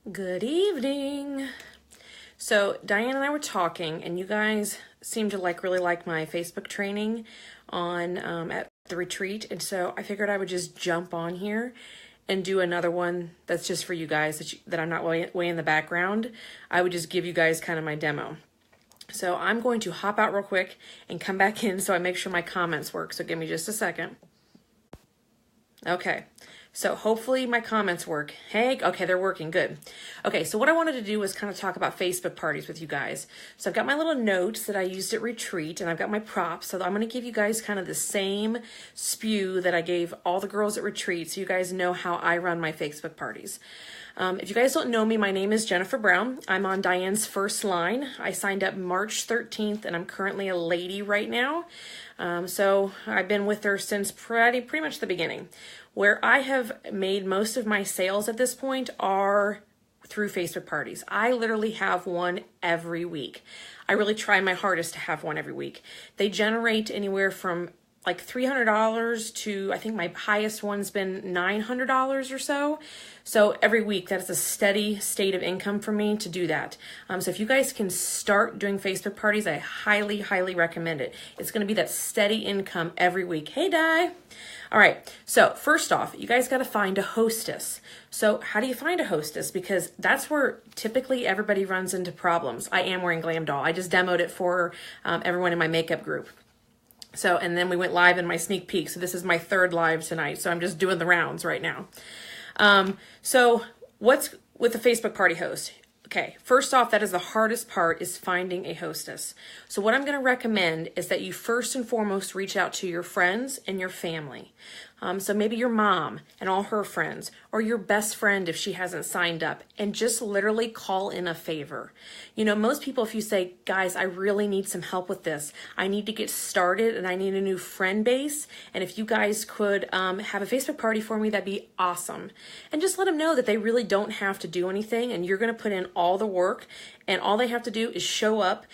Good evening. So Diane and I were talking, and you guys seem to really like my Facebook training on at the retreat, and so I figured I would just jump on here and do another one that's just for you guys that I'm not way in the background. I would just give you guys kind of my demo. So I'm going to hop out real quick and come back in so I make sure my comments work. So give me just a second. Okay. So hopefully my comments work. Hey, okay, they're working, good. Okay, so what I wanted to do was kind of talk about Facebook parties with you guys. So I've got my little notes that I used at retreat, and I've got my props. So I'm going to give you guys kind of the same spew that I gave all the girls at retreat, so you guys know how I run my Facebook parties. If you guys don't know me, my name is Jennifer Brown. I'm on Diane's first line. I signed up March 13th, and I'm currently a lady right now. So I've been with her since pretty much the beginning. Where I have made most of my sales at this point are through Facebook parties. I literally have one every week. I really try my hardest to have one every week. They generate anywhere from like $300 to, I think my highest one's been $900 or so. So every week, that is a steady state of income for me to do that. So if you guys can start doing Facebook parties, I highly, highly recommend it. It's going to be that steady income every week. Hey, Di. All right. So first off, you guys got to find a hostess. So how do you find a hostess? Because that's where typically everybody runs into problems. I am wearing Glam Doll. I just demoed it for everyone in my makeup group. So, and then we went live in my sneak peek. So this is my third live tonight. So I'm just doing the rounds right now. So what's with the Facebook party host? Okay, first off, that is the hardest part, is finding a hostess. So what I'm going to recommend is that you first and foremost reach out to your friends and your family. So maybe your mom and all her friends, or your best friend if she hasn't signed up, and just literally call in a favor. You know, most people, if you say, guys, I really need some help with this, I need to get started and I need a new friend base, and if you guys could have a Facebook party for me, that'd be awesome. And just let them know that they really don't have to do anything, and you're going to put in all the work, and all they have to do is show up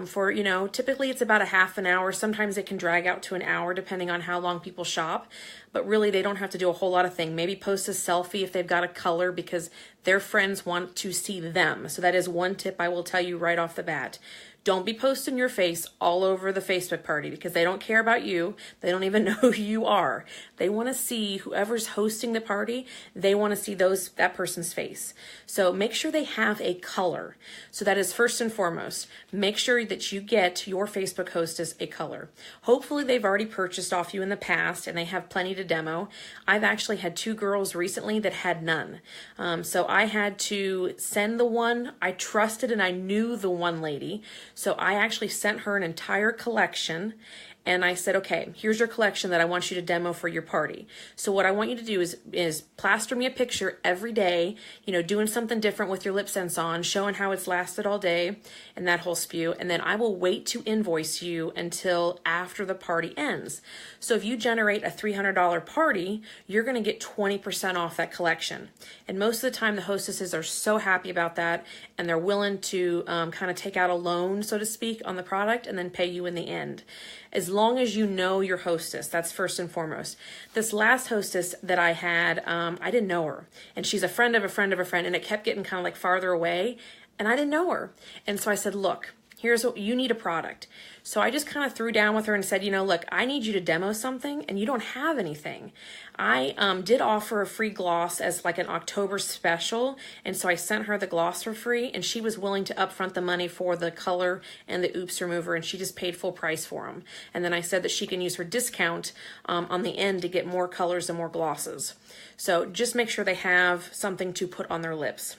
for, you know, typically it's about a half an hour. Sometimes it can drag out to an hour depending on how long people shop. But really, they don't have to do a whole lot of things. Maybe post a selfie if they've got a color because their friends want to see them. So that is one tip I will tell you right off the bat. Don't be posting your face all over the Facebook party because they don't care about you. They don't even know who you are. They want to see whoever's hosting the party. They want to see that person's face. So make sure they have a color. So that is first and foremost. Make sure that you get your Facebook hostess a color. Hopefully they've already purchased off you in the past and they have plenty to demo. I've actually had 2 girls recently that had none. So I had to send the one I trusted, and I knew the one lady. So I actually sent her an entire collection, and I said, okay, here's your collection that I want you to demo for your party. So what I want you to do is plaster me a picture every day, you know, doing something different with your Lipsense on, showing how it's lasted all day and that whole spew. And then I will wait to invoice you until after the party ends. So if you generate a $300 party, you're going to get 20% off that collection. And most of the time the hostesses are so happy about that, and they're willing to kind of take out a loan, so to speak, on the product and then pay you in the end. As long as you know your hostess, that's first and foremost. This last hostess that I had, I didn't know her. And she's a friend of a friend of a friend, and it kept getting kind of like farther away, and I didn't know her. And so I said, look, here's what you need: a product. So I just kind of threw down with her and said, you know, look, I need you to demo something and you don't have anything. I did offer a free gloss as like an October special. And so I sent her the gloss for free, and she was willing to upfront the money for the color and the oops remover, and she just paid full price for them. And then I said that she can use her discount on the end to get more colors and more glosses. So just make sure they have something to put on their lips.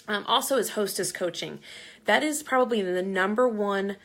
Also is hostess coaching. That is probably the number one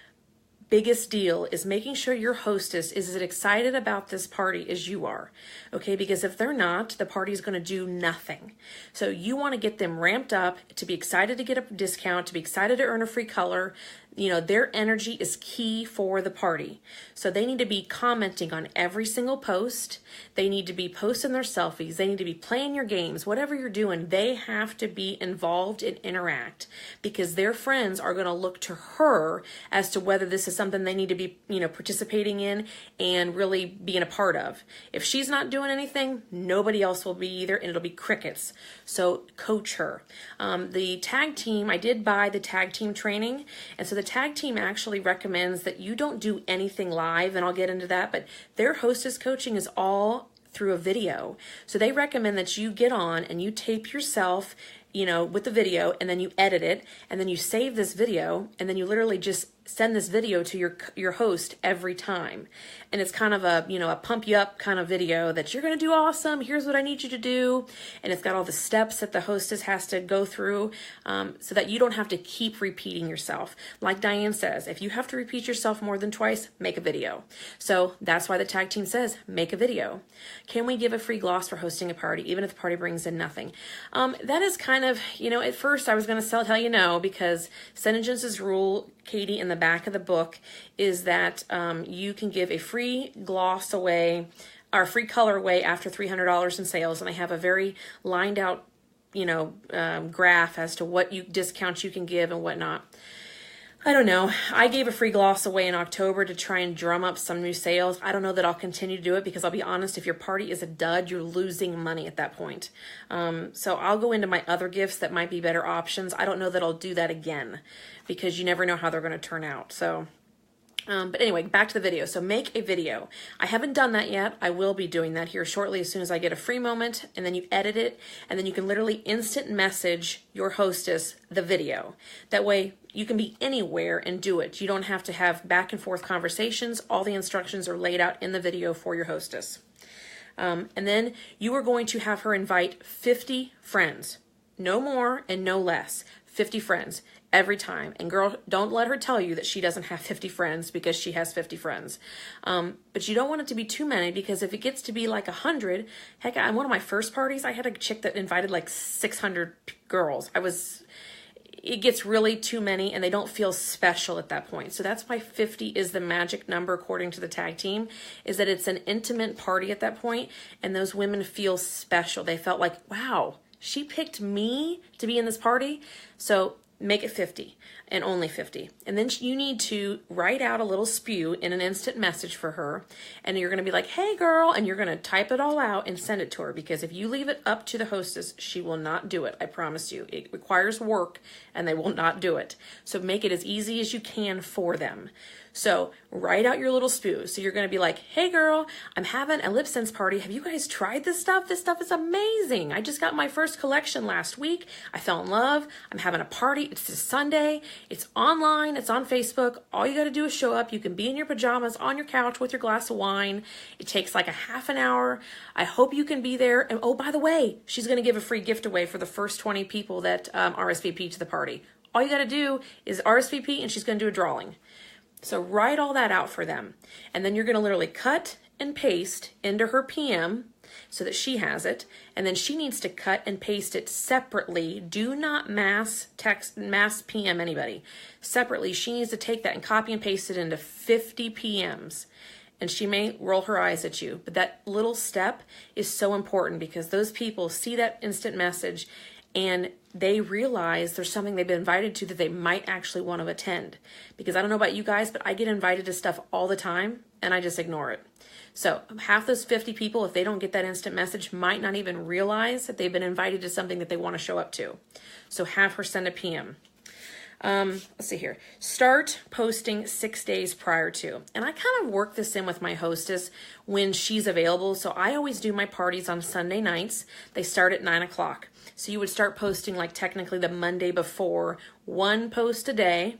biggest deal, is making sure your hostess is as excited about this party as you are. Okay, because if they're not, the party is going to do nothing. So you want to get them ramped up to be excited to get a discount, to be excited to earn a free color. their energy is key for the party. So they need to be commenting on every single post. They need to be posting their selfies. They need to be playing your games. Whatever you're doing, they have to be involved and interact, because their friends are going to look to her as to whether this is something they need to be, participating in and really being a part of. If she's not doing anything, nobody else will be either, and it'll be crickets. So coach her. The tag team, I did buy the tag team training, and so the tag team actually recommends that you don't do anything live, and I'll get into that, but their hostess coaching is all through a video. So they recommend that you get on and you tape yourself, with the video, and then you edit it, and then you save this video, and then you literally just send this video to your host every time. And it's kind of a pump you up kind of video that you're going to do awesome. Here's what I need you to do. And it's got all the steps that the hostess has to go through, so that you don't have to keep repeating yourself. Like Diane says, if you have to repeat yourself more than twice, make a video. So that's why the tag team says, make a video. Can we give a free gloss for hosting a party, even if the party brings in nothing? That is kind of, at first I was going to tell you no, because St. Jensen's rule, Katie, in the back of the book, is that you can give a free gloss away or free color away after $300 in sales. And I have a very lined out, graph as to what discounts you can give and whatnot. I don't know. I gave a free gloss away in October to try and drum up some new sales. I don't know that I'll continue to do it, because I'll be honest, if your party is a dud, you're losing money at that point. So I'll go into my other gifts that might be better options. I don't know that I'll do that again, because you never know how they're going to turn out. So, but anyway, back to the video. So make a video. I haven't done that yet. I will be doing that here shortly as soon as I get a free moment, and then you edit it, and then you can literally instant message your hostess the video. That way you can be anywhere and do it. You don't have to have back and forth conversations. All the instructions are laid out in the video for your hostess. And then you are going to have her invite 50 friends. No more and no less. 50 friends every time. And girl, don't let her tell you that she doesn't have 50 friends, because she has 50 friends. But you don't want it to be too many, because if it gets to be like 100, heck, on one of my first parties, I had a chick that invited like 600 girls. It gets really too many, and they don't feel special at that point. So that's why 50 is the magic number, according to the tag team, is that it's an intimate party at that point, and those women feel special. They felt like, wow, she picked me to be in this party. So make it 50 and only 50. And then you need to write out a little spew in an instant message for her. And you're going to be like, hey girl, and you're going to type it all out and send it to her, because if you leave it up to the hostess, she will not do it. I promise you. It requires work, and they will not do it. So make it as easy as you can for them. So write out your little spew. So you're going to be like, hey girl, I'm having a Lipsense party. Have you guys tried this stuff? This stuff is amazing. I just got my first collection last week. I fell in love. I'm having a party. It's this Sunday. It's online. It's on Facebook. All you got to do is show up. You can be in your pajamas on your couch with your glass of wine. It takes like a half an hour. I hope you can be there. And oh, by the way, she's going to give a free gift away for the first 20 people that RSVP to the party. All you got to do is RSVP, and she's going to do a drawing. So write all that out for them. And then you're going to literally cut and paste into her PM so that she has it. And then she needs to cut and paste it separately. Do not mass PM anybody. Separately, she needs to take that and copy and paste it into 50 PMs. And she may roll her eyes at you. But that little step is so important, because those people see that instant message and they realize there's something they've been invited to that they might actually want to attend. Because I don't know about you guys, but I get invited to stuff all the time, and I just ignore it. So half those 50 people, if they don't get that instant message, might not even realize that they've been invited to something that they want to show up to. So have her send a PM. Let's see here. Start posting 6 days prior to. And I kind of work this in with my hostess when she's available. So I always do my parties on Sunday nights. They start at 9 o'clock. So you would start posting like technically the Monday before, 1 post a day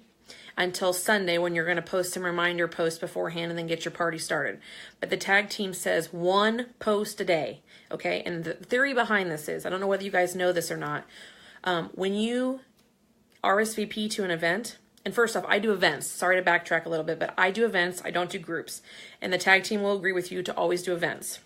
until Sunday, when you're going to post some reminder posts beforehand and then get your party started. But the tag team says 1 post a day. Okay. And the theory behind this is, I don't know whether you guys know this or not. When you RSVP to an event, and first off, I do events. Sorry to backtrack a little bit, but I do events. I don't do groups. And the tag team will agree with you to always do events.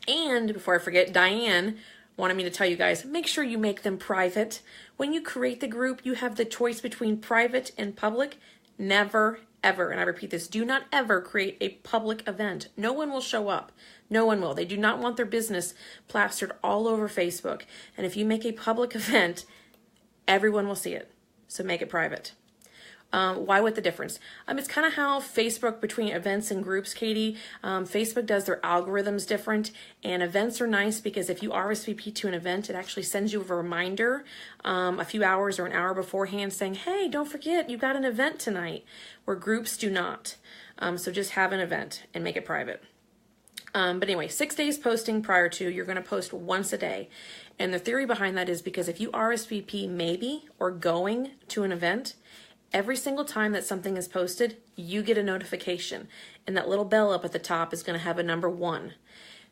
And before I forget, Diane wanted me to tell you guys, make sure you make them private. When you create the group, you have the choice between private and public. Never, ever, and I repeat this, do not ever create a public event. No one will show up. No one will. They do not want their business plastered all over Facebook. And if you make a public event, everyone will see it. So make it private. Why with the difference? It's kind of how Facebook between events and groups, Katie. Facebook does their algorithms different, and events are nice because if you RSVP to an event, it actually sends you a reminder a few hours or an hour beforehand saying, hey, don't forget, you got an event tonight, where groups do not. So just have an event and make it private. But anyway, 6 days posting prior to, you're going to post once a day. And the theory behind that is because if you RSVP maybe or going to an event, every single time that something is posted, you get a notification. And that little bell up at the top is going to have a number 1.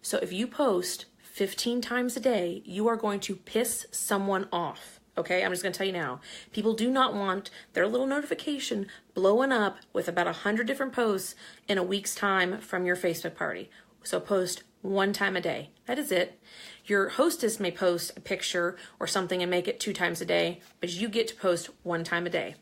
So if you post 15 times a day, you are going to piss someone off. Okay, I'm just going to tell you now. People do not want their little notification blowing up with about 100 different posts in a week's time from your Facebook party. So post 1 time a day. That is it. Your hostess may post a picture or something and make it 2 times a day, but you get to post 1 time a day.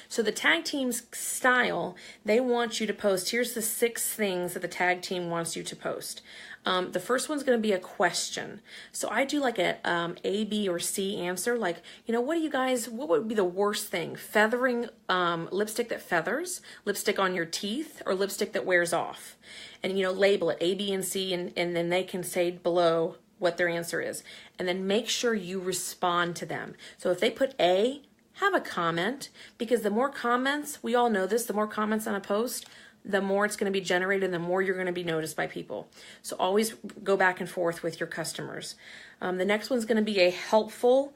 So the tag team's style, they want you to post, here's the 6 things that the tag team wants you to post. The first one's going to be a question. So I do like a B, or C answer. Like, what do you guys, what would be the worst thing? Feathering, lipstick that feathers, lipstick on your teeth, or lipstick that wears off? And, label it A, B, and C, and then they can say below what their answer is. And then make sure you respond to them. So if they put A, have a comment, because the more comments, we all know this, the more comments on a post, the more it's going to be generated, the more you're going to be noticed by people. So always go back and forth with your customers. The next one's going to be a helpful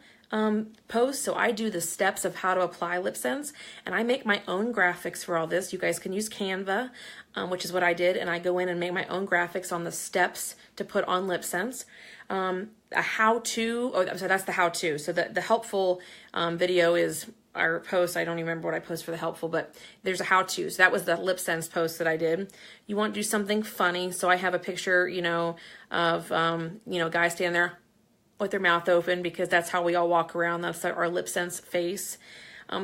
post. So I do the steps of how to apply Lipsense, and I make my own graphics for all this. You guys can use Canva, which is what I did, and I go in and make my own graphics on the steps to put on Lipsense. A how-to, so that's the how-to. So the helpful video is our post. I don't even remember what I post for the helpful, but there's a how-to. So that was the Lipsense post that I did. You want to do something funny. So I have a picture, of, guys standing there with their mouth open, because that's how we all walk around. That's our Lipsense face.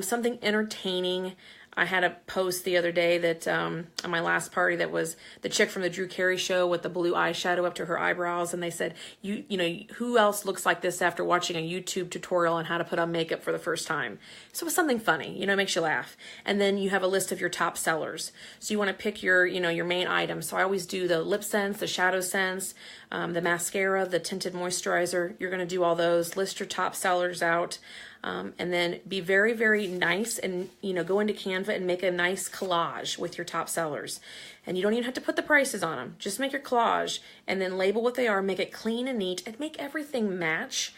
Something entertaining. I had a post the other day that on my last party that was the chick from the Drew Carey show with the blue eyeshadow up to her eyebrows, and they said, who else looks like this after watching a YouTube tutorial on how to put on makeup for the first time? So it was something funny, makes you laugh. And then you have a list of your top sellers. So you want to pick your, your main items. So I always do the Lipsense, the Shadow Sense, the mascara, the tinted moisturizer. You're going to do all those. List your top sellers out. And then be very, very nice and, go into Canva and make a nice collage with your top sellers. And you don't even have to put the prices on them. Just make your collage and then label what they are, make it clean and neat, and make everything match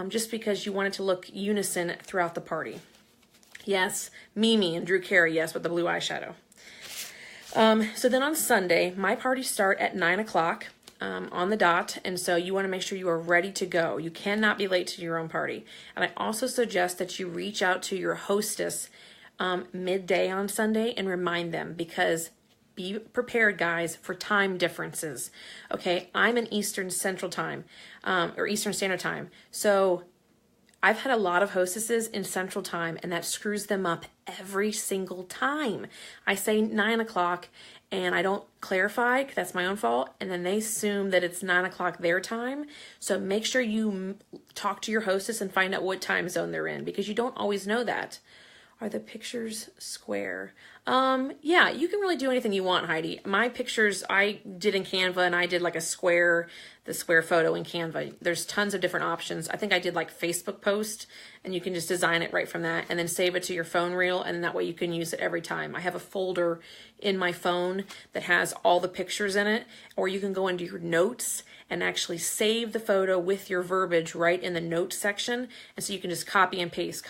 just because you want it to look unison throughout the party. Yes, Mimi and Drew Carey, yes, with the blue eyeshadow. So then on Sunday, my parties start at 9 o'clock. On the dot, and so you want to make sure you are ready to go. You cannot be late to your own party. And I also suggest that you reach out to your hostess midday on Sunday and remind them, because be prepared, guys, for time differences. Okay, I'm in Eastern Central Time, or Eastern Standard Time. So I've had a lot of hostesses in Central Time, and that screws them up every single time. I say 9 o'clock, and I don't clarify, because that's my own fault, and then they assume that it's 9 o'clock their time. So make sure you talk to your hostess and find out what time zone they're in, because you don't always know that. Are the pictures square? Yeah, you can really do anything you want, Heidi. My pictures I did in Canva, and I did like the square photo in Canva. There's tons of different options. I think I did like Facebook post, and you can just design it right from that and then save it to your phone reel, and that way you can use it every time. I have a folder in my phone that has all the pictures in it, or you can go into your notes and actually save the photo with your verbiage right in the notes section. And so you can just copy and paste,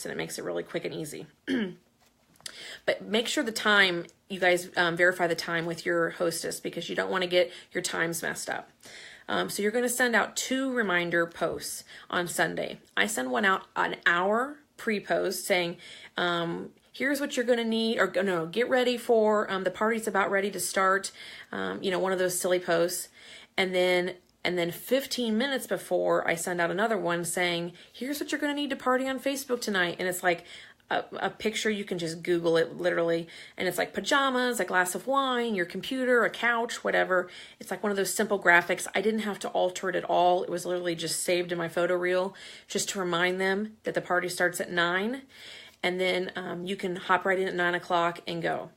and it makes it really quick and easy. But make sure the time, you guys verify the time with your hostess, because you don't want to get your times messed up. So you're going to send out 2 reminder posts on Sunday. I send one out an hour pre-post saying, here's what you're going to need, or no, get ready for, the party's about ready to start, one of those silly posts. And then 15 minutes before, I send out another one saying, here's what you're going to need to party on Facebook tonight. And it's like a picture. You can just Google it literally. And it's like pajamas, a glass of wine, your computer, a couch, whatever. It's like one of those simple graphics. I didn't have to alter it at all. It was literally just saved in my photo reel just to remind them that the party starts at 9. And then you can hop right in at 9 o'clock and go.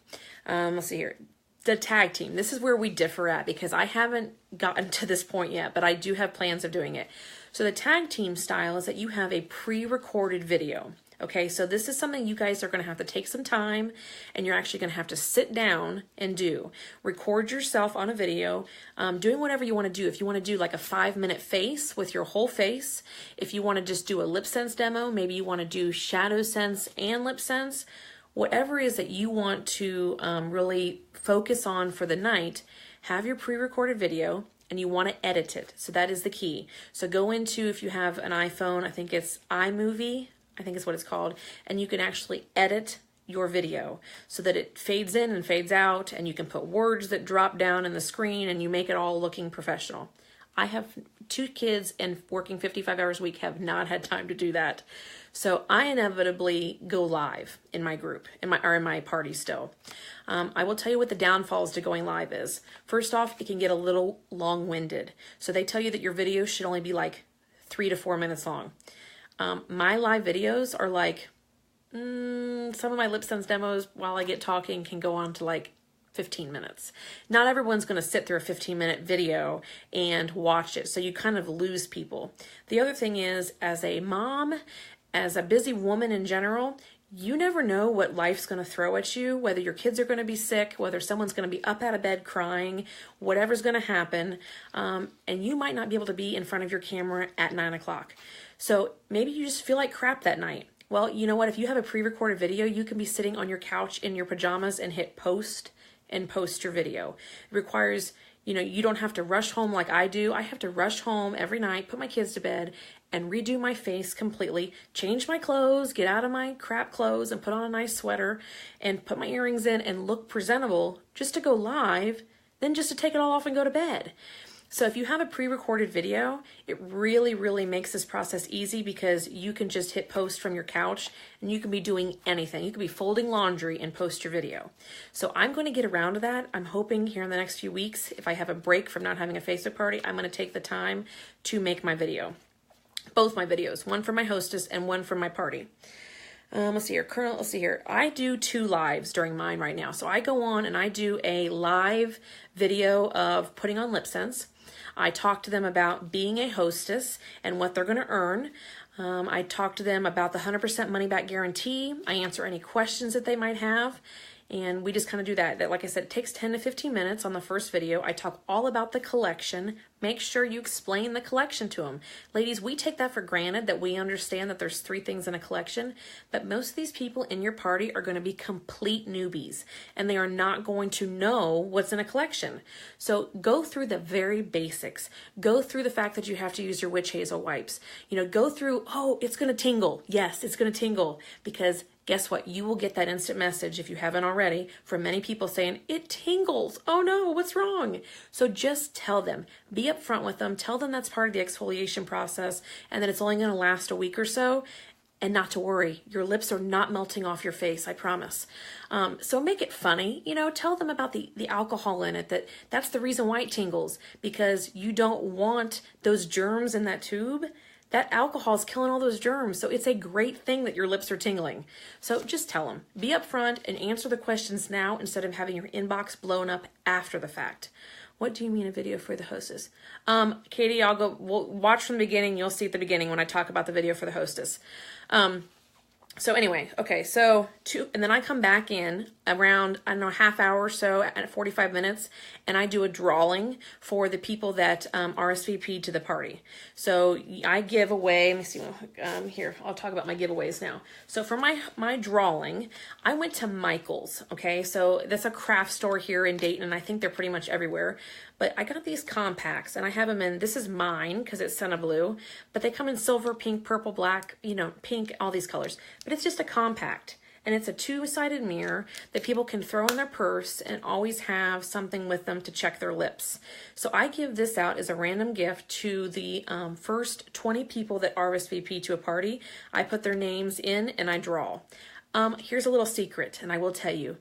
Let's see here. The tag team. This is where we differ at because I haven't gotten to this point yet, but I do have plans of doing it. So the tag team style is that you have a pre-recorded video. Okay, so this is something you guys are going to have to take some time and you're actually going to have to sit down and do. Record yourself on a video, doing whatever you want to do. If you want to do like a 5-minute face with your whole face, if you want to just do a Lipsense demo, maybe you want to do Shadow Sense and Lipsense, whatever it is that you want to really focus on for the night, have your pre-recorded video and you want to edit it. So that is the key. So go into, if you have an iPhone, I think it's iMovie, I think is what it's called, and you can actually edit your video so that it fades in and fades out and you can put words that drop down in the screen and you make it all looking professional. I have 2 kids and working 55 hours a week have not had time to do that. So I inevitably go live in my group, in my party still. I will tell you what the downfalls to going live is. First off, it can get a little long-winded. So they tell you that your video should only be like 3 to 4 minutes long. My live videos are like, some of my Lipsense demos while I get talking can go on to like 15 minutes. Not everyone's going to sit through a 15-minute video and watch it. So you kind of lose people. The other thing is, as a mom, as a busy woman in general, you never know what life's going to throw at you, whether your kids are going to be sick, whether someone's going to be up out of bed crying, whatever's going to happen. And you might not be able to be in front of your camera at 9 o'clock. So maybe you just feel like crap that night. Well, you know what? If you have a pre-recorded video, you can be sitting on your couch in your pajamas and hit post and post your video. It requires, you don't have to rush home like I do. I have to rush home every night, put my kids to bed, and redo my face completely, change my clothes, get out of my crap clothes and put on a nice sweater and put my earrings in and look presentable just to go live, then just to take it all off and go to bed. So if you have a pre-recorded video, it really, really makes this process easy because you can just hit post from your couch and you can be doing anything. You could be folding laundry and post your video. So I'm going to get around to that. I'm hoping here in the next few weeks, if I have a break from not having a Facebook party, I'm going to take the time to make my video. Both my videos, one for my hostess and one for my party. Let's see here. I do 2 lives during mine right now. So I go on and I do a live video of putting on Lipsense. I talk to them about being a hostess and what they're going to earn. I talk to them about the 100% money back guarantee. I answer any questions that they might have. And we just kind of do that. Like I said, it takes 10 to 15 minutes on the first video. I talk all about the collection. Make sure you explain the collection to them. Ladies, we take that for granted that we understand that there's 3 things in a collection, but most of these people in your party are going to be complete newbies and they are not going to know what's in a collection. So go through the very basics. Go through the fact that you have to use your witch hazel wipes. Go through, oh, it's going to tingle. Yes, it's going to tingle because guess what? You will get that instant message, if you haven't already, from many people saying, it tingles. Oh no, what's wrong? So just tell them. Be upfront with them. Tell them that's part of the exfoliation process and that it's only going to last a week or so. And not to worry, your lips are not melting off your face, I promise. So make it funny. Tell them about the alcohol in it, that's the reason why it tingles, because you don't want those germs in that tube. That alcohol is killing all those germs. So it's a great thing that your lips are tingling. So just tell them. Be upfront and answer the questions now instead of having your inbox blown up after the fact. What do you mean a video for the hostess? Katie, we'll watch from the beginning. You'll see at the beginning when I talk about the video for the hostess. So anyway, okay, and then I come back in around, I don't know, half hour or so at 45 minutes, and I do a drawing for the people that RSVP'd to the party. So I give away, let me see, here, I'll talk about my giveaways now. So for my drawing, I went to Michael's, okay? So that's a craft store here in Dayton, and I think they're pretty much everywhere. But I got these compacts, and I have them in, this is mine, because it's Senna Blue, but they come in silver, pink, purple, black, pink, all these colors. But it's just a compact, and it's a 2-sided mirror that people can throw in their purse and always have something with them to check their lips. So I give this out as a random gift to the first 20 people that RSVP to a party. I put their names in, and I draw. Here's a little secret, and I will tell you.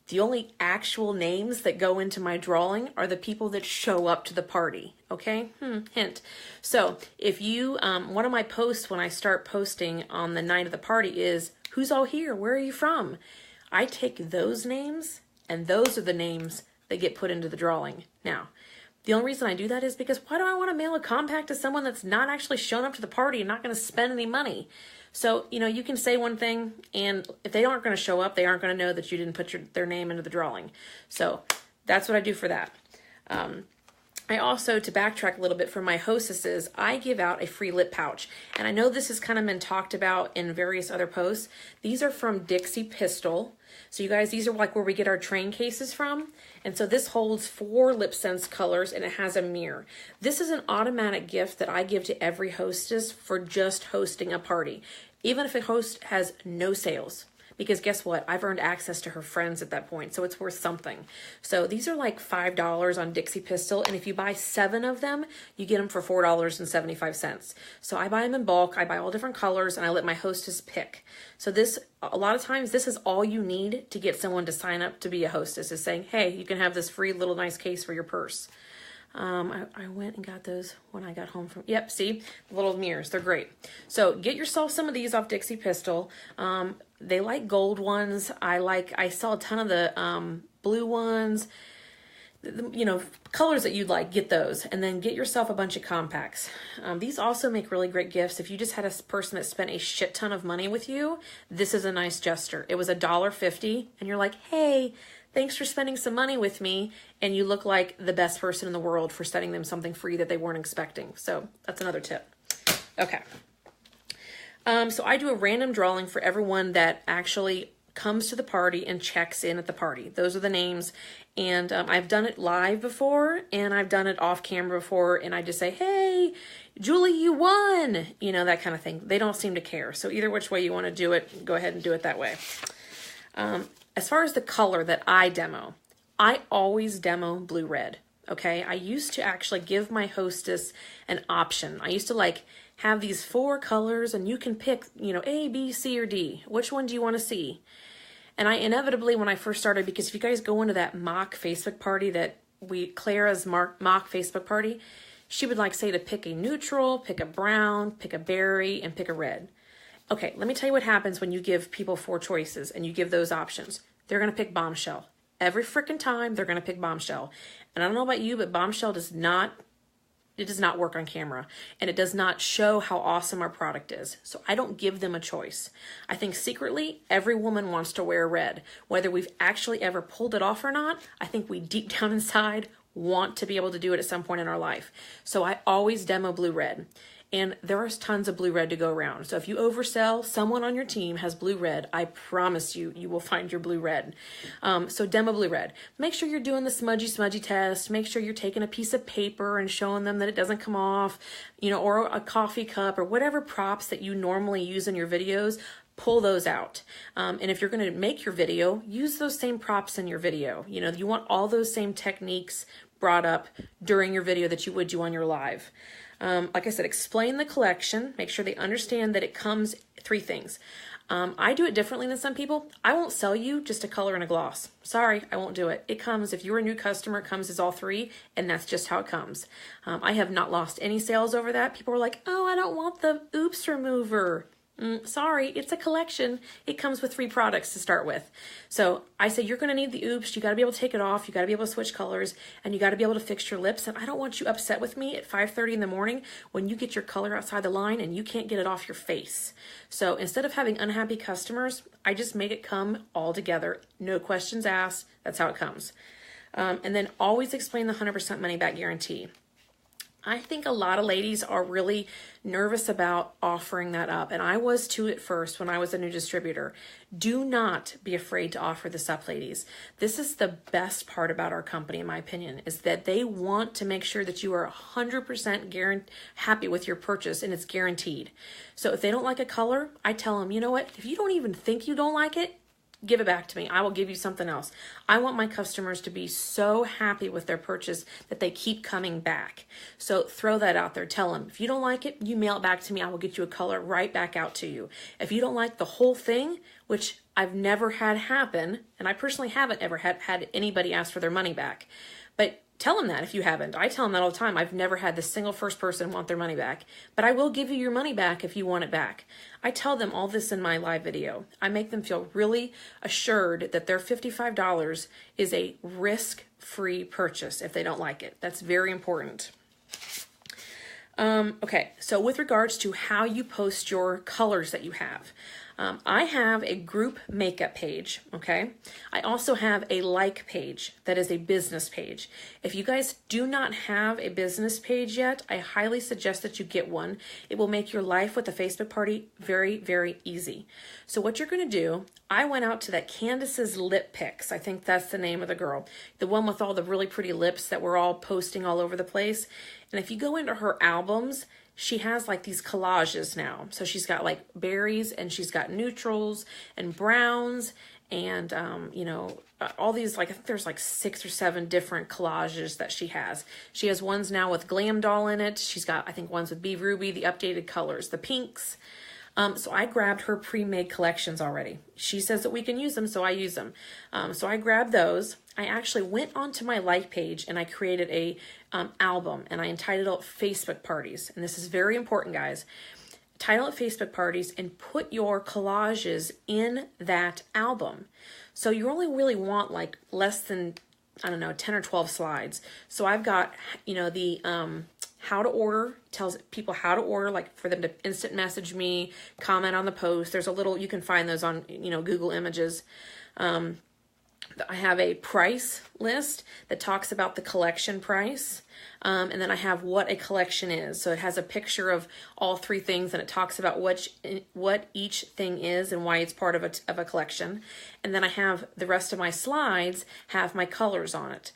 The only actual names that go into my drawing are the people that show up to the party, okay? Hint. So if you, one of my posts when I start posting on the night of the party is, who's all here? Where are you from? I take those names, and those are the names that get put into the drawing. Now, the only reason I do that is because why do I want to mail a compact to someone that's not actually shown up to the party and not going to spend any money? So, you know, you can say one thing, and if they aren't going to show up, they aren't going to know that you didn't put their name into the drawing. So that's what I do for that. I also, to backtrack a little bit for my hostesses, I give out a free lip pouch. And I know this has kind of been talked about in various other posts. These are from Dixie Pistol. So you guys, these are like where we get our train cases from. And so this holds 4 Lipsense colors, and it has a mirror. This is an automatic gift that I give to every hostess for just hosting a party, even if a host has no sales. Because guess what? I've earned access to her friends at that point, so it's worth something. So these are like $5 on Dixie Pistol, and if you buy 7 of them, you get them for $4.75. So I buy them in bulk, I buy all different colors, and I let my hostess pick. So this, a lot of times, this is all you need to get someone to sign up to be a hostess, is saying, hey, you can have this free little nice case for your purse. I went and got those when I got home from, yep, see, the little mirrors, they're great. So get yourself some of these off Dixie Pistol. They like gold ones. I saw a ton of the blue ones, you know, colors that you'd like, get those. And then get yourself a bunch of compacts. These also make really great gifts. If you just had a person that spent a shit ton of money with you, this is a nice gesture. It was $1.50, and you're like, hey, thanks for spending some money with me, and you look like the best person in the world for sending them something free that they weren't expecting. So that's another tip. Okay. So I do a random drawing for everyone that actually comes to the party and checks in at the party. Those are the names, and I've done it live before, and I've done it off camera before, and I just say, hey, Julie, you won, you know, that kind of thing. They don't seem to care. So either which way you want to do it, go ahead and do it that way. As far as the color that I demo, I always demo blue-red, okay? I used to actually give my hostess an option. I used to like have these 4 colors, and you can pick, you know, A, B, C, or D. Which one do you want to see? And I inevitably, when I first started, because if you guys go into that mock Facebook party that Clara's mock Facebook party, she would like say to pick a neutral, pick a brown, pick a berry, and pick a red. Okay, let me tell you what happens when you give people 4 choices and you give those options. They're going to pick Bombshell. Every freaking time, they're going to pick Bombshell. And I don't know about you, but Bombshell does not work on camera, and it does not show how awesome our product is. So I don't give them a choice. I think secretly, every woman wants to wear red. Whether we've actually ever pulled it off or not, I think we deep down inside want to be able to do it at some point in our life. So I always demo blue-red. And there is tons of blue-red to go around. So if you oversell, someone on your team has blue-red, I promise you, you will find your blue-red. So demo blue-red. Make sure you're doing the smudgy test. Make sure you're taking a piece of paper and showing them that it doesn't come off, you know, or a coffee cup or whatever props that you normally use in your videos. Pull those out. And if you're going to make your video, use those same props in your video. You know, you want all those same techniques brought up during your video that you would do on your live. Like I said, explain the collection. Make sure they understand that it comes 3 things. I do it differently than some people. I won't sell you just a color and a gloss. Sorry, I won't do it. It comes, if you're a new customer, it comes as all 3, and that's just how it comes. I have not lost any sales over that. People are like, oh, I don't want the oops remover. Sorry, it's a collection. It comes with 3 products to start with. So I say you're going to need the oops. You got to be able to take it off. You got to be able to switch colors, and you got to be able to fix your lips. And I don't want you upset with me at 5:30 in the morning when you get your color outside the line and you can't get it off your face. So instead of having unhappy customers, I just make it come all together. No questions asked. That's how it comes. And then always explain the 100% money back guarantee. I think a lot of ladies are really nervous about offering that up, and I was too at first when I was a new distributor. Do not be afraid to offer this up, ladies. This is the best part about our company, in my opinion, is that they want to make sure that you are 100% happy with your purchase, and it's guaranteed. So if they don't like a color, I tell them, you know what, if you don't even think you don't like it, give it back to me. I will give you something else. I want my customers to be so happy with their purchase that they keep coming back. So throw that out there. Tell them, if you don't like it, you mail it back to me. I will get you a color right back out to you. If you don't like the whole thing, which I've never had happen, and I personally haven't ever had anybody ask for their money back, but tell them that if you haven't. I tell them that all the time. I've never had the single first person want their money back, but I will give you your money back if you want it back. I tell them all this in my live video. I make them feel really assured that their $55 is a risk-free purchase if they don't like it. That's very important. Okay, so with regards to how you post your colors that you have, I have a group makeup page, okay? I also have a like page that is a business page. If you guys do not have a business page yet, I highly suggest that you get one. It will make your life with a Facebook party very, very easy. So what you're gonna do, I went out to that Candace's Lip Pics. I think that's the name of the girl. The one with all the really pretty lips that we're all posting all over the place. And if you go into her albums, she has like these collages now. So she's got like berries and she's got neutrals and browns and, you know, all these, like, I think there's like 6 or 7 different collages that she has. She has ones now with Glam Doll in it. She's got, I think, ones with Be Ruby, the updated colors, the pinks. So I grabbed her pre-made collections already. She says that we can use them, so I use them. So I grabbed those. I actually went onto my like page and I created a album, and I entitled it Facebook Parties. And this is very important, guys. Title it Facebook Parties and put your collages in that album. So you only really want like less than, I don't know, 10 or 12 slides. So I've got, you know, the how to order, tells people how to order, like for them to instant message me, comment on the post. There's a little, you can find those on, you know, Google Images. I have a price list that talks about the collection price. And then I have what a collection is. So it has a picture of all 3 things, and it talks about what each thing is and why it's part of a collection. And then I have the rest of my slides have my colors on it.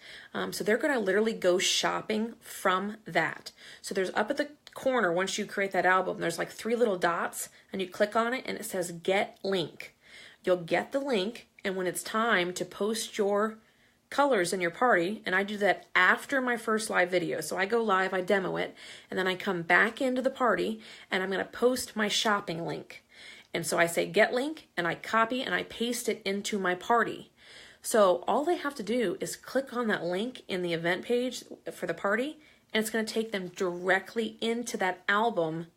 So they're going to literally go shopping from that. So there's up at the corner, once you create that album, there's like 3 little dots, and you click on it and it says get link. You'll get the link, and when it's time to post your colors in your party, and I do that after my first live video. So I go live, I demo it, and then I come back into the party and I'm going to post my shopping link. And so I say get link, and I copy and I paste it into my party. So all they have to do is click on that link in the event page for the party, and it's going to take them directly into that album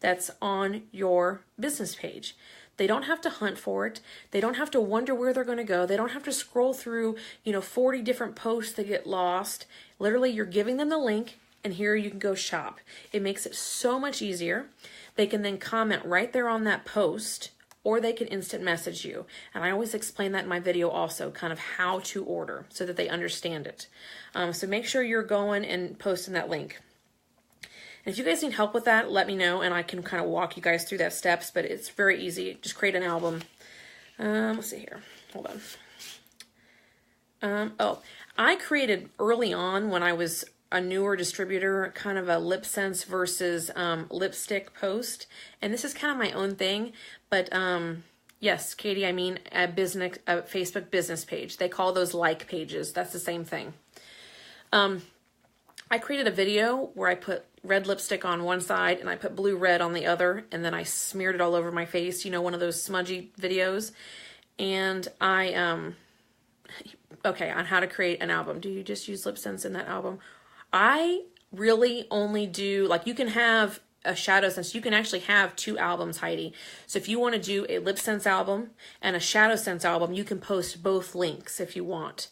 that's on your business page. They don't have to hunt for it. They don't have to wonder where they're going to go. They don't have to scroll through, you know, 40 different posts that get lost. Literally, you're giving them the link, and here you can go shop. It makes it so much easier. They can then comment right there on that post, or they can instant message you. And I always explain that in my video also, kind of how to order so that they understand it. So make sure you're going and posting that link. And if you guys need help with that, let me know, and I can kind of walk you guys through that steps, but it's very easy. Just create an album. Let's see here. Hold on. I created early on, when I was a newer distributor, kind of a Lipsense versus lipstick post. And this is kind of my own thing, but yes, Katie, I mean a Facebook business page. They call those like pages. That's the same thing. I created a video where I put red lipstick on one side and I put blue red on the other, and then I smeared it all over my face, you know, one of those smudgy videos. And I, okay, on how to create an album. Do you just use Lipsense in that album? I really only do, like, you can have a shadow sense. You can actually have 2 albums, Heidi. So if you want to do a Lipsense album and a shadow sense album, you can post both links if you want.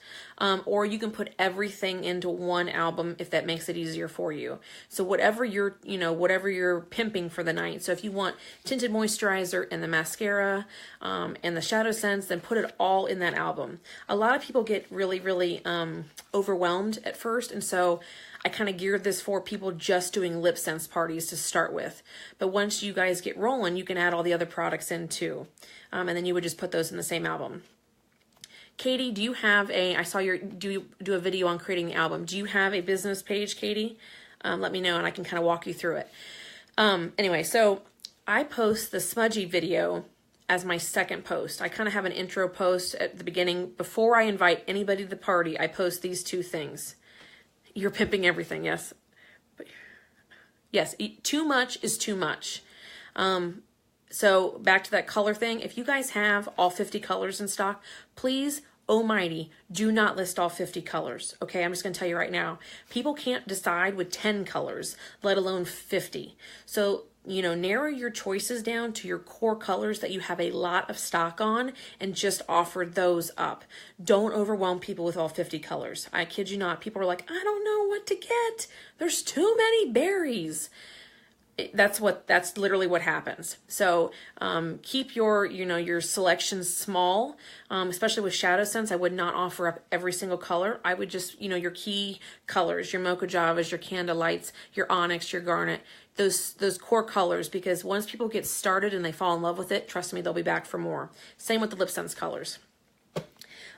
Or you can put everything into one album if that makes it easier for you. So whatever you're, you know, whatever you're pimping for the night. So if you want tinted moisturizer and the mascara and the shadow sense, then put it all in that album. A lot of people get really, really overwhelmed at first, and so I kind of geared this for people just doing Lipsense parties to start with. But once you guys get rolling, you can add all the other products in too. And then you would just put those in the same album. Katie, do you have I saw you do a video on creating the album. Do you have a business page, Katie? Let me know and I can kind of walk you through it. Anyway, so I post the smudgy video as my second post. I kind of have an intro post at the beginning. Before I invite anybody to the party, I post these two things. You're pimping everything, yes? Yes, too much is too much. So back to that color thing. If you guys have all 50 colors in stock, please, almighty, do not list all 50 colors. Okay, I'm just going to tell you right now. People can't decide with 10 colors, let alone 50. So, you know, narrow your choices down to your core colors that you have a lot of stock on and just offer those up. Don't overwhelm people with all 50 colors. I kid you not. People are like, I don't know what to get. There's too many berries. That's literally what happens. So keep your, you know, your selections small, especially with Shadow Sense. I would not offer up every single color. I would just, you know, your key colors, your Mocha Javas, your Candle Lights, your Onyx, your Garnet, those core colors, because once people get started and they fall in love with it, trust me, they'll be back for more. Same with the Lipsense colors.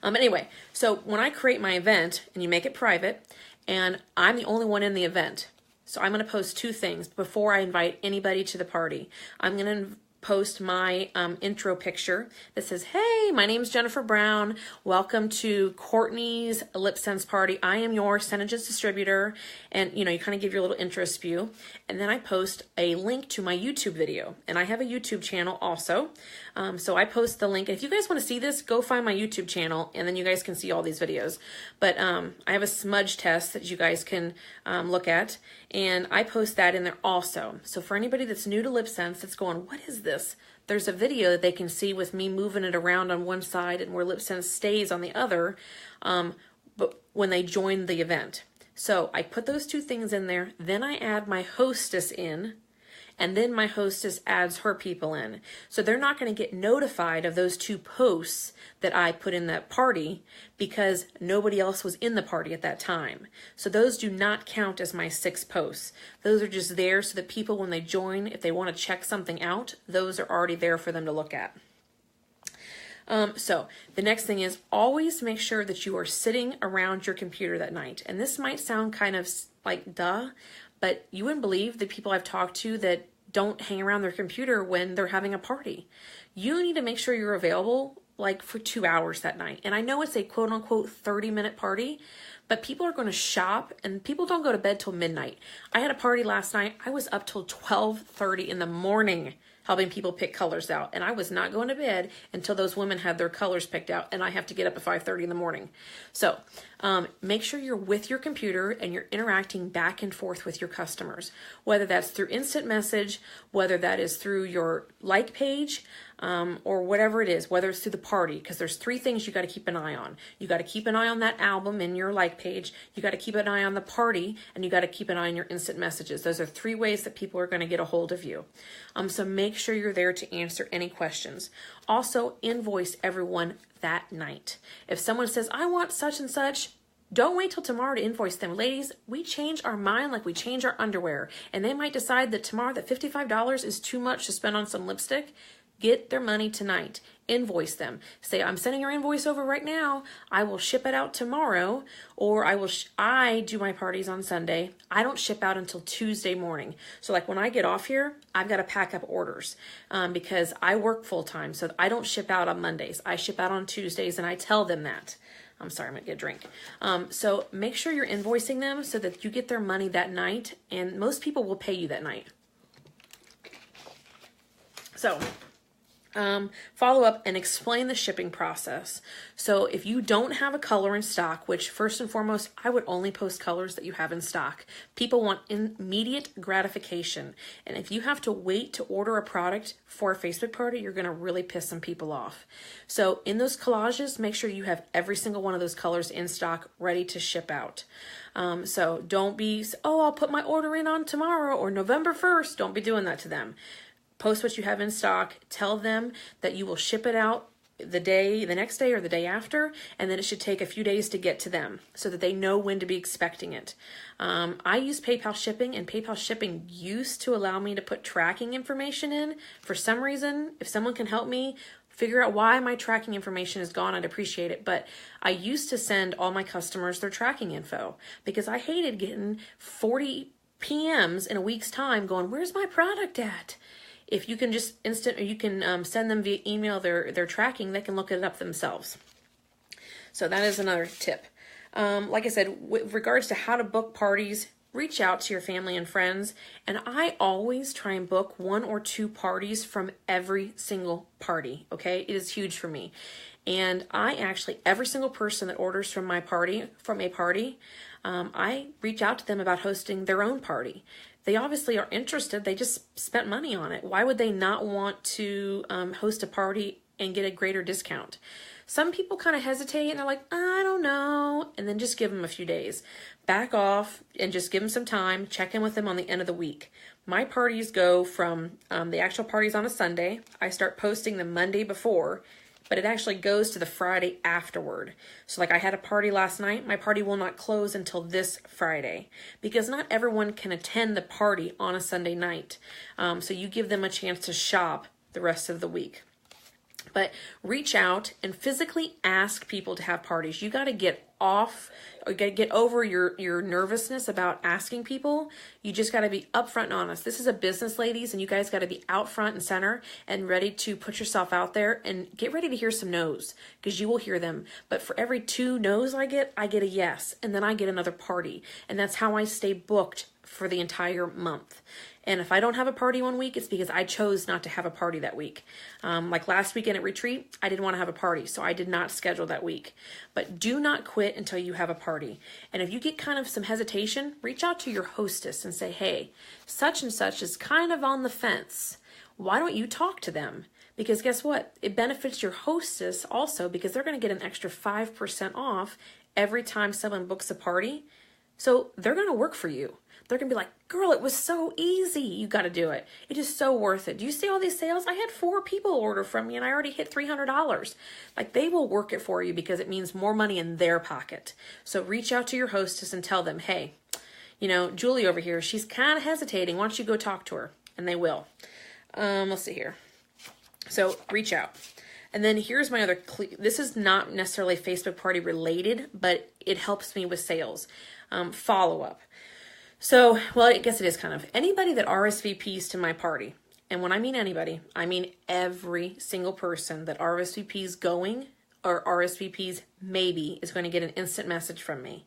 Anyway, so when I create my event and you make it private and I'm the only one in the event, so I'm going to post two things before I invite anybody to the party. I'm going to post my intro picture that says, hey, my name's Jennifer Brown. Welcome to Courtney's Lipsense party. I am your Synergist distributor. And, you know, you kind of give your little intro spew. And then I post a link to my YouTube video. And I have a YouTube channel also. So I post the link. If you guys want to see this, go find my YouTube channel and then you guys can see all these videos. But I have a smudge test that you guys can look at. And I post that in there also. So for anybody that's new to Lipsense that's going, what is this? There's a video that they can see with me moving it around on one side and where Lipsense stays on the other, but when they join the event. So I put those two things in there. Then I add my hostess in. And then my hostess adds her people in. So they're not going to get notified of those two posts that I put in that party because nobody else was in the party at that time. So those do not count as my 6 posts. Those are just there so that people, when they join, if they want to check something out, those are already there for them to look at. So the next thing is always make sure that you are sitting around your computer that night. And this might sound kind of like duh, but you wouldn't believe the people I've talked to that don't hang around their computer when they're having a party. You need to make sure you're available like for 2 hours that night. And I know it's a quote unquote 30-minute party, but people are going to shop and people don't go to bed till midnight. I had a party last night. I was up till 12:30 in the morning helping people pick colors out. And I was not going to bed until those women had their colors picked out, and I have to get up at 5:30 in the morning. So make sure you're with your computer and you're interacting back and forth with your customers, whether that's through instant message, whether that is through your like page, or whatever it is, whether it's through the party, because there's 3 things you got to keep an eye on. You got to keep an eye on that album in your like page. You got to keep an eye on the party, and you got to keep an eye on your instant messages. Those are 3 ways that people are going to get a hold of you. So make sure you're there to answer any questions. Also, invoice everyone that night. If someone says, I want such and such, don't wait till tomorrow to invoice them. Ladies, we change our mind like we change our underwear. And they might decide that tomorrow that $55 is too much to spend on some lipstick. Get their money tonight. Invoice them. Say, I'm sending your invoice over right now. I will ship it out tomorrow. Or I do my parties on Sunday. I don't ship out until Tuesday morning. So like when I get off here, I've got to pack up orders because I work full time. So I don't ship out on Mondays. I ship out on Tuesdays and I tell them that. I'm sorry, I'm going to get a drink. So make sure you're invoicing them so that you get their money that night. And most people will pay you that night. So follow up and explain the shipping process. So if you don't have a color in stock, which first and foremost, I would only post colors that you have in stock. People want immediate gratification. And if you have to wait to order a product for a Facebook party, you're going to really piss some people off. So in those collages, make sure you have every single one of those colors in stock ready to ship out. So don't be, oh, I'll put my order in on tomorrow or November 1st. Don't be doing that to them. Post what you have in stock, tell them that you will ship it out the next day or the day after, and then it should take a few days to get to them so that they know when to be expecting it. I use PayPal shipping, and PayPal shipping used to allow me to put tracking information in. For some reason, if someone can help me figure out why my tracking information is gone, I'd appreciate it. But I used to send all my customers their tracking info because I hated getting 40 PMs in a week's time going, where's my product at? if you can just or you can send them via email their tracking, they can look it up themselves. So that is another tip. Like I said, with regards to how to book parties, reach out to your family and friends. And I always try and book 1 or 2 parties from every single party. Okay. It is huge for me. And I actually, every single person that orders from a party, I reach out to them about hosting their own party. They obviously are interested. They just spent money on it. Why would they not want to host a party and get a greater discount? Some people kind of hesitate and they're like, I don't know. And then just give them a few days. Back off and just give them some time. Check in with them on the end of the week. My parties go from the actual parties on a Sunday. I start posting the Monday before, but it actually goes to the Friday afterward. So like I had a party last night. My party will not close until this Friday because not everyone can attend the party on a Sunday night. So you give them a chance to shop the rest of the week. But reach out and physically ask people to have parties. You got to get off or get over your nervousness about asking people. You just got to be upfront and honest. This is a business, ladies, and you guys got to be out front and center and ready to put yourself out there and get ready to hear some no's because you will hear them. But for every 2 no's I get a yes, and then I get another party. And that's how I stay booked for the entire month. And if I don't have a party one week, it's because I chose not to have a party that week. Like last weekend at retreat, I didn't want to have a party, so I did not schedule that week. But do not quit until you have a party. And if you get kind of some hesitation, reach out to your hostess and say, hey, such and such is kind of on the fence. Why don't you talk to them? Because guess what? It benefits your hostess also because they're going to get an extra 5% off every time someone books a party. So they're going to work for you. They're going to be like, girl, it was so easy. You got to do it. It is so worth it. Do you see all these sales? I had 4 people order from me and I already hit $300. Like they will work it for you because it means more money in their pocket. So reach out to your hostess and tell them, hey, you know, Julie over here, she's kind of hesitating. Why don't you go talk to her? And they will. Let's see here. So reach out. And then here's my other, this is not necessarily Facebook party related, but it helps me with sales. Follow up. So, well, I guess it is kind of anybody that RSVPs to my party. And when I mean anybody, I mean every single person that RSVPs going or RSVPs maybe is going to get an instant message from me.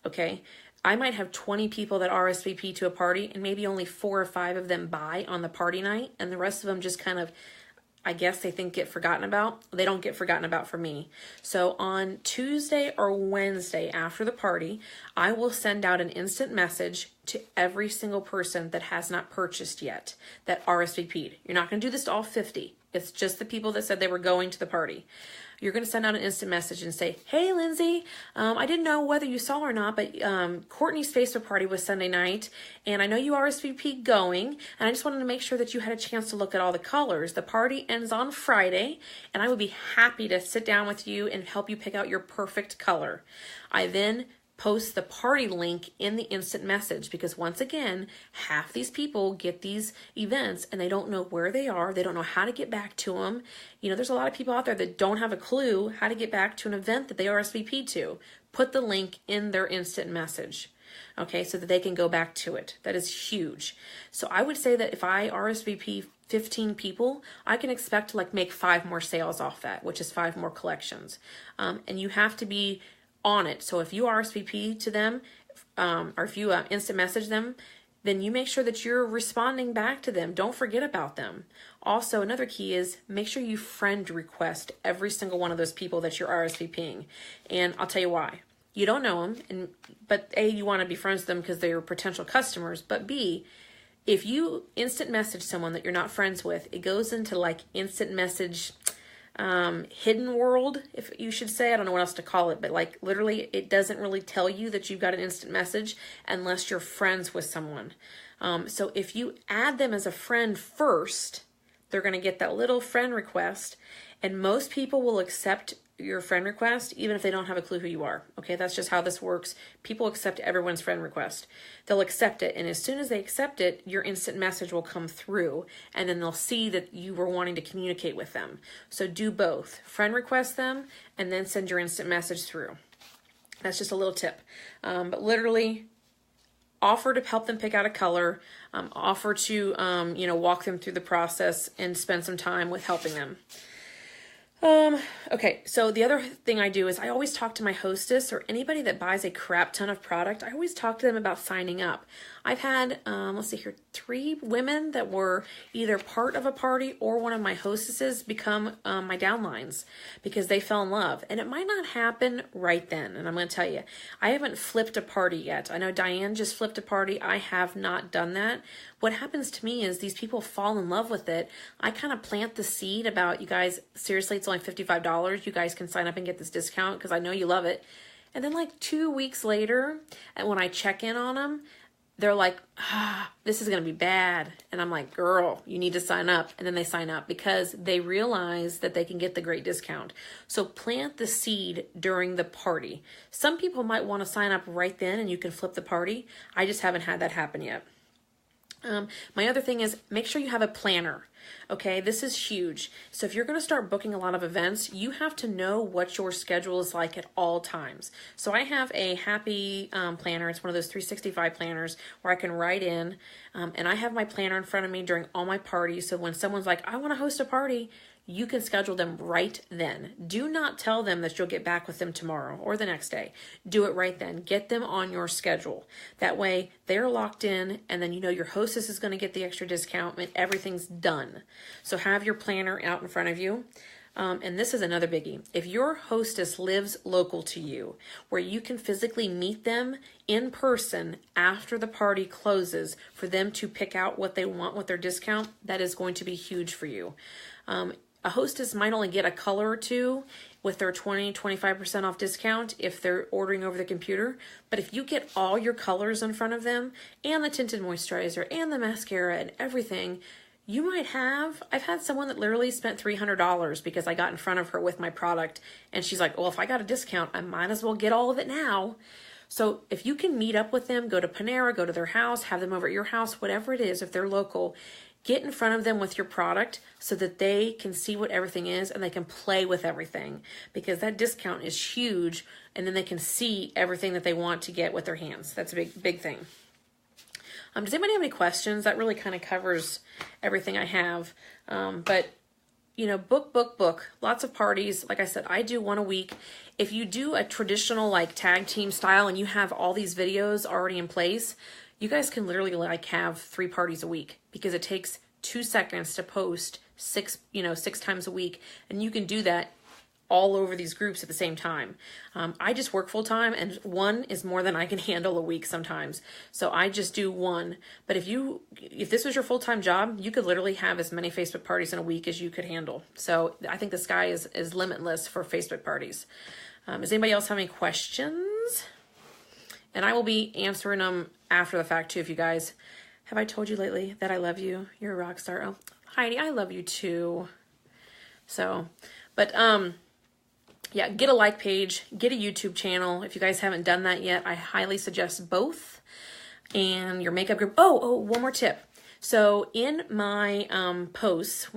Okay. I might have 20 people that RSVP to a party and maybe only 4 or 5 of them buy on the party night. And the rest of them just kind of, I guess they think get forgotten about. They don't get forgotten about for me. So on Tuesday or Wednesday after the party, I will send out an instant message to every single person that has not purchased yet that RSVP'd. You're not going to do this to all 50. It's just the people that said they were going to the party. You're going to send out an instant message and say, hey, Lindsay, I didn't know whether you saw or not, but Courtney's Facebook party was Sunday night, and I know you RSVP'd going, and I just wanted to make sure that you had a chance to look at all the colors. The party ends on Friday, and I would be happy to sit down with you and help you pick out your perfect color. I then post the party link in the instant message because once again, half these people get these events and they don't know where they are. They don't know how to get back to them. You know, there's a lot of people out there that don't have a clue how to get back to an event that they RSVP'd to. Put the link in their instant message. Okay, so that they can go back to it. That is huge. So I would say that if I RSVP 15 people, I can expect to like make 5 more sales off that, which is 5 more collections. And you have to be on it. So if you RSVP to them, or if you instant message them, then you make sure that you're responding back to them. Don't forget about them. Also, another key is make sure you friend request every single one of those people that you're RSVPing. And I'll tell you why. You don't know them, but A, you want to be friends with them because they're potential customers, but B, if you instant message someone that you're not friends with, it goes into like instant message hidden world, if you should say. I don't know what else to call it, but like literally it doesn't really tell you that you've got an instant message unless you're friends with someone. So if you add them as a friend first, they're going to get that little friend request, and most people will accept your friend request even if they don't have a clue who you are. Okay, that's just how this works. People accept everyone's friend request. They'll accept it, and as soon as they accept it, your instant message will come through, and then they'll see that you were wanting to communicate with them. So do both. Friend request them and then send your instant message through. That's just a little tip. But literally offer to help them pick out a color, offer to, walk them through the process and spend some time with helping them. Okay, so the other thing I do is I always talk to my hostess or anybody that buys a crap ton of product. I always talk to them about signing up. I've had, let's see here, 3 women that were either part of a party or one of my hostesses become my downlines because they fell in love. And it might not happen right then. And I'm going to tell you, I haven't flipped a party yet. I know Diane just flipped a party. I have not done that. What happens to me is these people fall in love with it. I kind of plant the seed about, you guys, seriously, it's only $55. You guys can sign up and get this discount because I know you love it. And then like 2 weeks later, and when I check in on them, they're like, this is going to be bad. And I'm like, girl, you need to sign up. And then they sign up because they realize that they can get the great discount. So plant the seed during the party. Some people might want to sign up right then and you can flip the party. I just haven't had that happen yet. My other thing is make sure you have a planner. Okay, this is huge. So if you're going to start booking a lot of events, you have to know what your schedule is like at all times. So I have a happy planner. It's one of those 365 planners where I can write in, and I have my planner in front of me during all my parties. So when someone's like, I want to host a party, you can schedule them right then. Do not tell them that you'll get back with them tomorrow or the next day. Do it right then. Get them on your schedule. That way they're locked in, and then you know your hostess is going to get the extra discount and everything's done. So have your planner out in front of you. And this is another biggie. If your hostess lives local to you, where you can physically meet them in person after the party closes for them to pick out what they want with their discount, that is going to be huge for you. A hostess might only get a color or two with their 20-25% off discount if they're ordering over the computer. But if you get all your colors in front of them and the tinted moisturizer and the mascara and everything, you might have, I've had someone that literally spent $300 because I got in front of her with my product and she's like, well, if I got a discount, I might as well get all of it now. So if you can meet up with them, go to Panera, go to their house, have them over at your house, whatever it is, if they're local, get in front of them with your product so that they can see what everything is and they can play with everything, because that discount is huge, and then they can see everything that they want to get with their hands. That's a big, big thing. Does anybody have any questions? That really kind of covers everything I have. But, you know, book. Lots of parties. Like I said, I do one a week. If you do a traditional like tag team style and you have all these videos already in place, you guys can literally like have 3 parties a week, because it takes 2 seconds to post 6 times a week. And you can do that all over these groups at the same time. I just work full time, and 1 is more than I can handle a week sometimes. So I just do 1. But if this was your full-time job, you could literally have as many Facebook parties in a week as you could handle. So I think the sky is limitless for Facebook parties. Does anybody else have any questions? And I will be answering them after the fact too. If you guys, have I told you lately that I love you? You're a rock star. Oh, Heidi, I love you too. So, but yeah, get a like page, get a YouTube channel. If you guys haven't done that yet, I highly suggest both. And your makeup group. Oh, one more tip. So in my posts,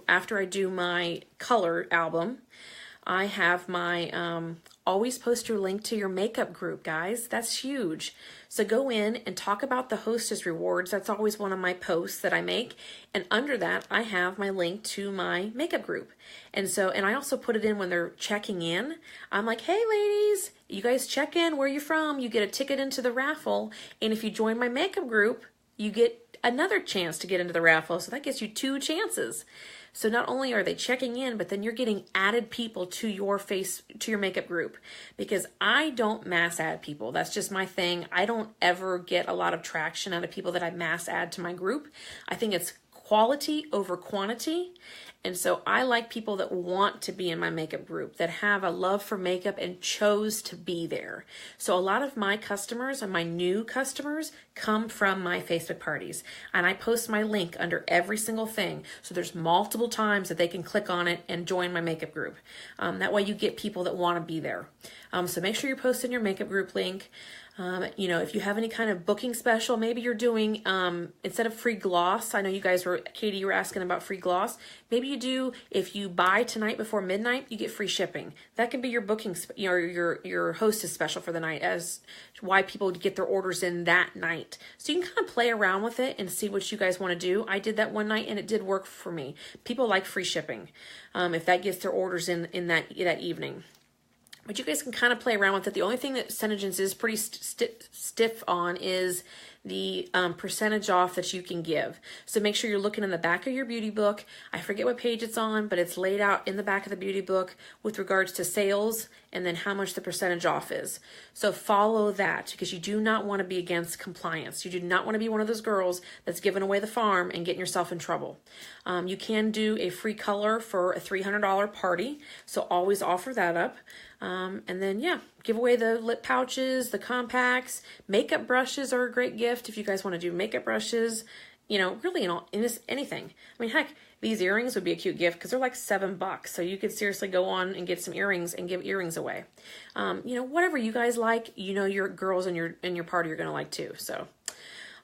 after I do my color album, I have my always post your link to your makeup group, guys. That's huge. So go in and talk about the hostess rewards. That's always one of my posts that I make. And under that, I have my link to my makeup group. And I also put it in when they're checking in. I'm like, hey ladies, you guys check in, where are you from? You get a ticket into the raffle. And if you join my makeup group, you get another chance to get into the raffle. So that gets you 2 chances. So not only are they checking in, but then you're getting added people to your makeup group, because I don't mass add people. That's just my thing. I don't ever get a lot of traction out of people that I mass add to my group. I think it's quality over quantity. And so I like people that want to be in my makeup group, that have a love for makeup and chose to be there. So a lot of my customers and my new customers come from my Facebook parties. And I post my link under every single thing. So there's multiple times that they can click on it and join my makeup group. That way you get people that want to be there. So make sure you're posting your makeup group link. You know, if you have any kind of booking special, maybe you're doing, instead of free gloss, I know you guys were, Katie, you were asking about free gloss. Maybe you do, if you buy tonight before midnight, you get free shipping. That can be your booking, your hostess special for the night, as why people get their orders in that night. So you can kind of play around with it and see what you guys want to do. I did that one night and it did work for me. People like free shipping, if that gets their orders in that evening. But you guys can kind of play around with it. The only thing that SeneGence is pretty stiff on is the percentage off that you can give. So make sure you're looking in the back of your beauty book. I forget what page it's on, but it's laid out in the back of the beauty book with regards to sales and then how much the percentage off is. So follow that, because you do not want to be against compliance. You do not want to be one of those girls that's giving away the farm and getting yourself in trouble. You can do a free color for a $300 party, so always offer that up. And then, yeah, give away the lip pouches, the compacts. Makeup brushes are a great gift if you guys want to do makeup brushes. You know, really anything. I mean, heck, these earrings would be a cute gift because they're like $7. So you could seriously go on and get some earrings and give earrings away. You know, whatever you guys like, you know, your girls in your party are going to like too. So.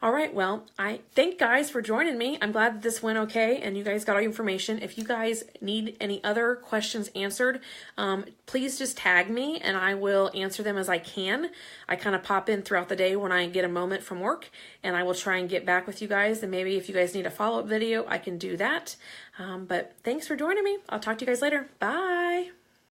All right, well, I thank guys for joining me. I'm glad that this went okay and you guys got all your information. If you guys need any other questions answered, please just tag me and I will answer them as I can. I kind of pop in throughout the day when I get a moment from work, and I will try and get back with you guys. And maybe if you guys need a follow-up video, I can do that. But thanks for joining me. I'll talk to you guys later. Bye.